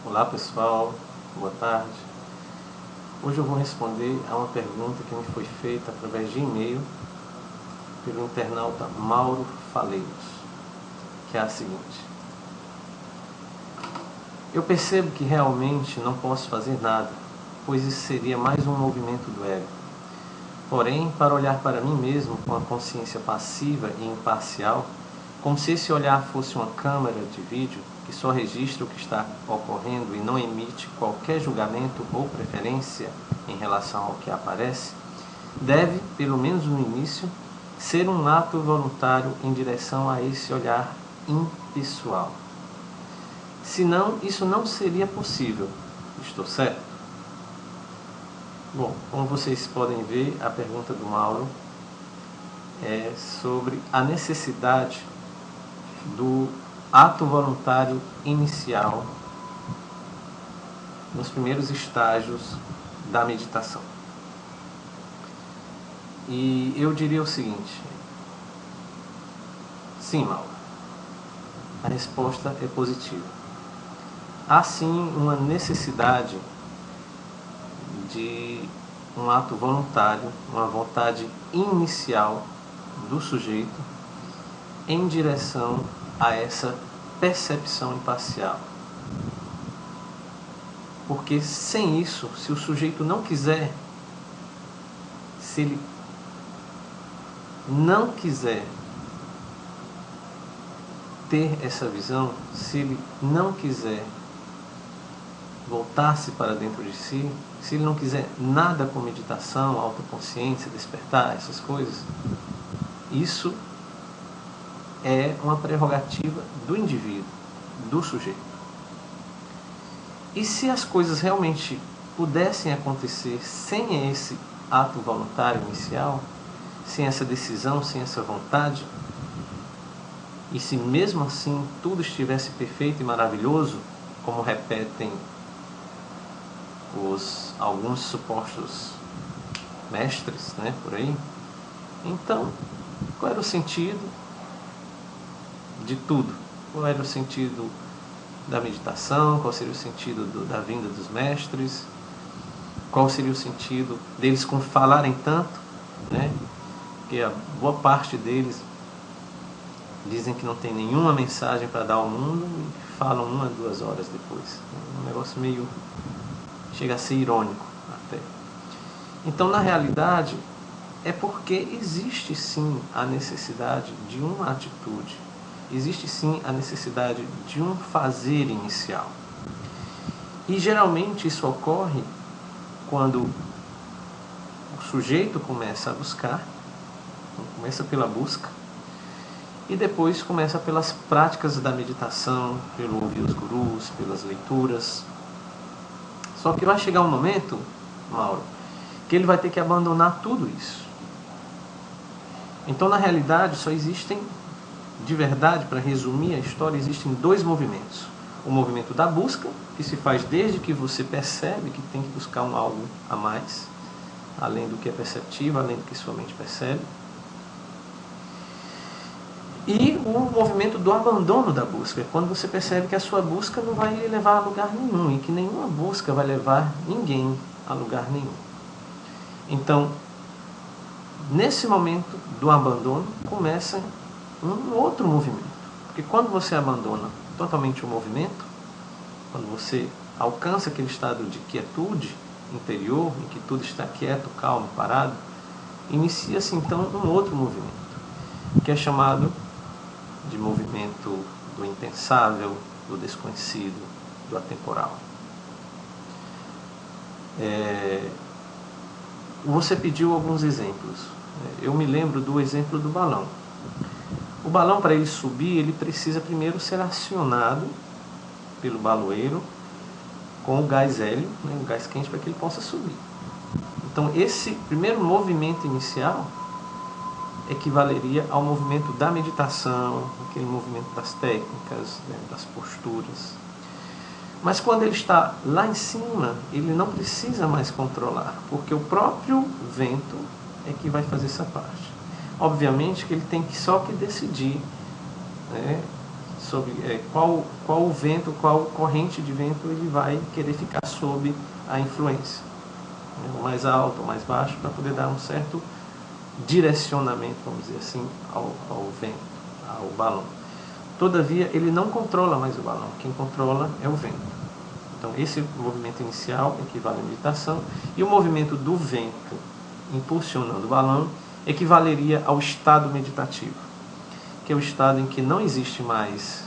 Olá pessoal, boa tarde. Hoje eu vou responder a uma pergunta que me foi feita através de e-mail pelo internauta Mauro Faleiros, que é a seguinte: eu percebo que realmente não posso fazer nada, pois isso seria mais um movimento do ego. Porém, para olhar para mim mesmo com a consciência passiva e imparcial, como se esse olhar fosse uma câmera de vídeo que só registra o que está ocorrendo e não emite qualquer julgamento ou preferência em relação ao que aparece, deve, pelo menos no início, ser um ato voluntário em direção a esse olhar impessoal. Senão, isso não seria possível. Estou certo? Bom, como vocês podem ver, a pergunta do Mauro é sobre a necessidade do ato voluntário inicial nos primeiros estágios da meditação. E eu diria o seguinte: sim, Mauro, a resposta é positiva. Há sim uma necessidade de um ato voluntário, uma vontade inicial do sujeito em direção a essa percepção imparcial. Porque sem isso, se o sujeito não quiser, se ele não quiser ter essa visão, se ele não quiser voltar-se para dentro de si, se ele não quiser nada com meditação, autoconsciência, despertar, essas coisas, isso é uma prerrogativa do indivíduo, do sujeito. E se as coisas realmente pudessem acontecer sem esse ato voluntário inicial, sem essa decisão, sem essa vontade, e se mesmo assim tudo estivesse perfeito e maravilhoso, como repetem alguns supostos mestres, por aí, então qual era o sentido de tudo? Qual era o sentido da meditação? Qual seria o sentido da vinda dos mestres? Qual seria o sentido deles falarem tanto, Porque a boa parte deles dizem que não tem nenhuma mensagem para dar ao mundo e falam 1 a 2 horas depois. É um negócio meio... chega a ser irônico até. Então, na realidade, é porque existe sim a necessidade de uma atitude. Existe sim a necessidade de um fazer inicial. E geralmente isso ocorre quando o sujeito começa a buscar, começa pela busca, e depois começa pelas práticas da meditação, pelo ouvir os gurus, pelas leituras. Só que vai chegar um momento, Mauro, que ele vai ter que abandonar tudo isso. Então, na realidade, só existem, de verdade, para resumir a história, existem 2 movimentos. O movimento da busca, que se faz desde que você percebe que tem que buscar algo a mais, além do que é perceptível, além do que sua mente percebe. E o movimento do abandono da busca, quando você percebe que a sua busca não vai lhe levar a lugar nenhum, e que nenhuma busca vai levar ninguém a lugar nenhum. Então, nesse momento do abandono, começa um outro movimento. Porque quando você abandona totalmente o movimento, quando você alcança aquele estado de quietude interior, em que tudo está quieto, calmo, parado, inicia-se então um outro movimento, que é chamado de movimento do impensável, do desconhecido, do atemporal. Você pediu alguns exemplos. Eu me lembro do exemplo do balão. O balão, para ele subir, ele precisa primeiro ser acionado pelo baloeiro com o gás hélio, o gás quente, para que ele possa subir. Então, esse primeiro movimento inicial equivaleria ao movimento da meditação, aquele movimento das técnicas, das posturas. Mas quando ele está lá em cima, ele não precisa mais controlar, porque o próprio vento é que vai fazer essa parte. Obviamente que ele tem só que decidir, sobre qual o vento, qual corrente de vento ele vai querer ficar sob a influência, o mais alto, o mais baixo, para poder dar um certo direcionamento, vamos dizer assim, ao vento, ao balão. Todavia, ele não controla mais o balão, quem controla é o vento. Então, esse movimento inicial equivale à meditação, e o movimento do vento impulsionando o balão equivaleria ao estado meditativo, que é o estado em que não existe mais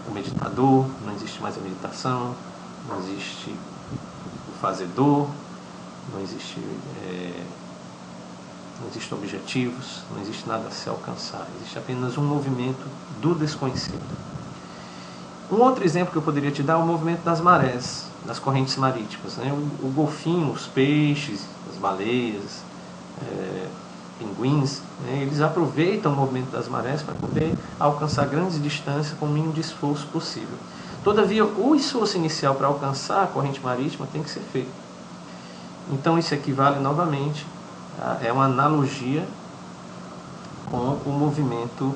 o meditador, não existe mais a meditação, não existe o fazedor, não existe objetivos, não existe nada a se alcançar, existe apenas um movimento do desconhecido. Um outro exemplo que eu poderia te dar é o movimento das marés, das correntes marítimas, né? O golfinho, os peixes, as baleias, pinguins, né? Eles aproveitam o movimento das marés para poder alcançar grandes distâncias com o mínimo de esforço possível. Todavia, o esforço inicial para alcançar a corrente marítima tem que ser feito. Então isso equivale novamente, é uma analogia com o movimento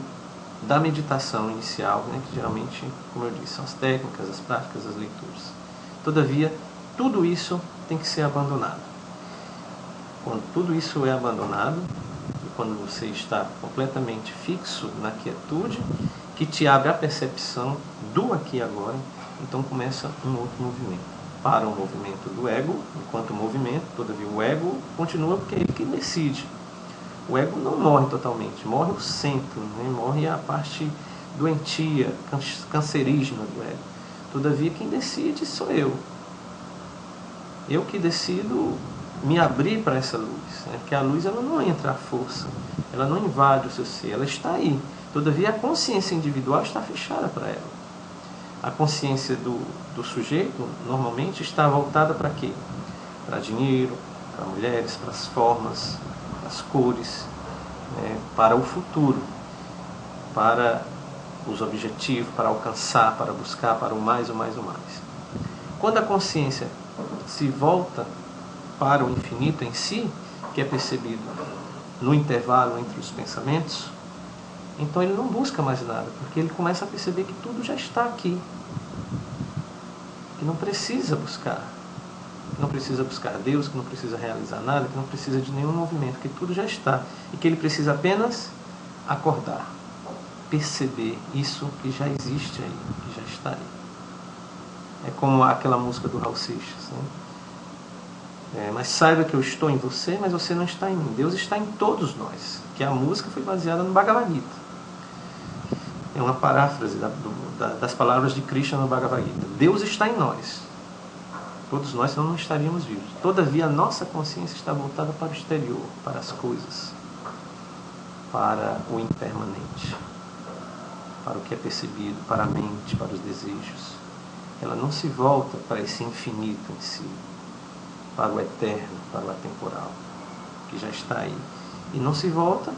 da meditação inicial, né, que geralmente, como eu disse, são as técnicas, as práticas, as leituras. Todavia, tudo isso tem que ser abandonado. Quando tudo isso é abandonado, e quando você está completamente fixo na quietude, que te abre a percepção do aqui e agora, então começa um outro movimento. Para o movimento do ego, enquanto movimento, todavia o ego continua porque é ele que decide. O ego não morre totalmente, morre o centro, né? Morre a parte doentia, cancerígena do ego. Todavia quem decide sou eu. Eu que decido me abrir para essa luz, né? Porque a luz ela não entra à força, ela não invade o seu ser, ela está aí. Todavia a consciência individual está fechada para ela. A consciência do sujeito normalmente está voltada para quê? Para dinheiro, para mulheres, para as formas, as cores, para o futuro, para os objetivos, para alcançar, para buscar, para o mais, o mais, o mais. Quando a consciência se volta para o infinito em si, que é percebido no intervalo entre os pensamentos, então ele não busca mais nada, porque ele começa a perceber que tudo já está aqui, que não precisa buscar. Que não precisa buscar Deus, que não precisa realizar nada, que não precisa de nenhum movimento, que tudo já está. E que ele precisa apenas acordar, perceber isso que já existe aí, que já está aí. É como aquela música do Raul Seixas, né? Mas saiba que eu estou em você, mas você não está em mim. Deus está em todos nós. Que a música foi baseada no Bhagavad Gita. É uma paráfrase das palavras de Krishna no Bhagavad Gita. Deus está em nós. Todos nós não estaríamos vivos. Todavia, a nossa consciência está voltada para o exterior, para as coisas, para o impermanente, para o que é percebido, para a mente, para os desejos. Ela não se volta para esse infinito em si, para o eterno, para o atemporal, que já está aí. E não se volta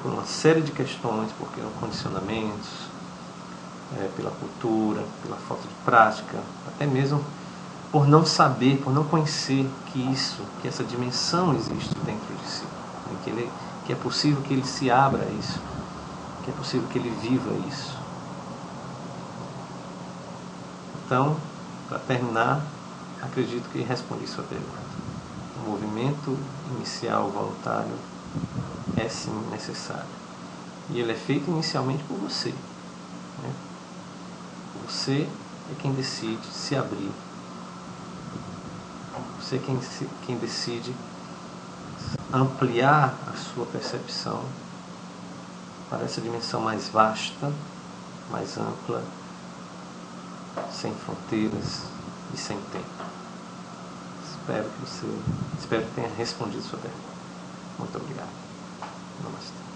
por uma série de questões, por condicionamentos, pela cultura, pela falta de prática, até mesmo por não saber, por não conhecer que essa dimensão existe dentro de si, que é possível que ele se abra a isso, que é possível que ele viva isso. Então, para terminar, acredito que respondi sua pergunta. O movimento inicial voluntário é sim necessário. E ele é feito inicialmente por você, né? Você é quem decide se abrir. Você é quem decide ampliar a sua percepção para essa dimensão mais vasta, mais ampla, sem fronteiras e sem tempo. Espero que tenha respondido sua pergunta. Muito obrigado. Namastê.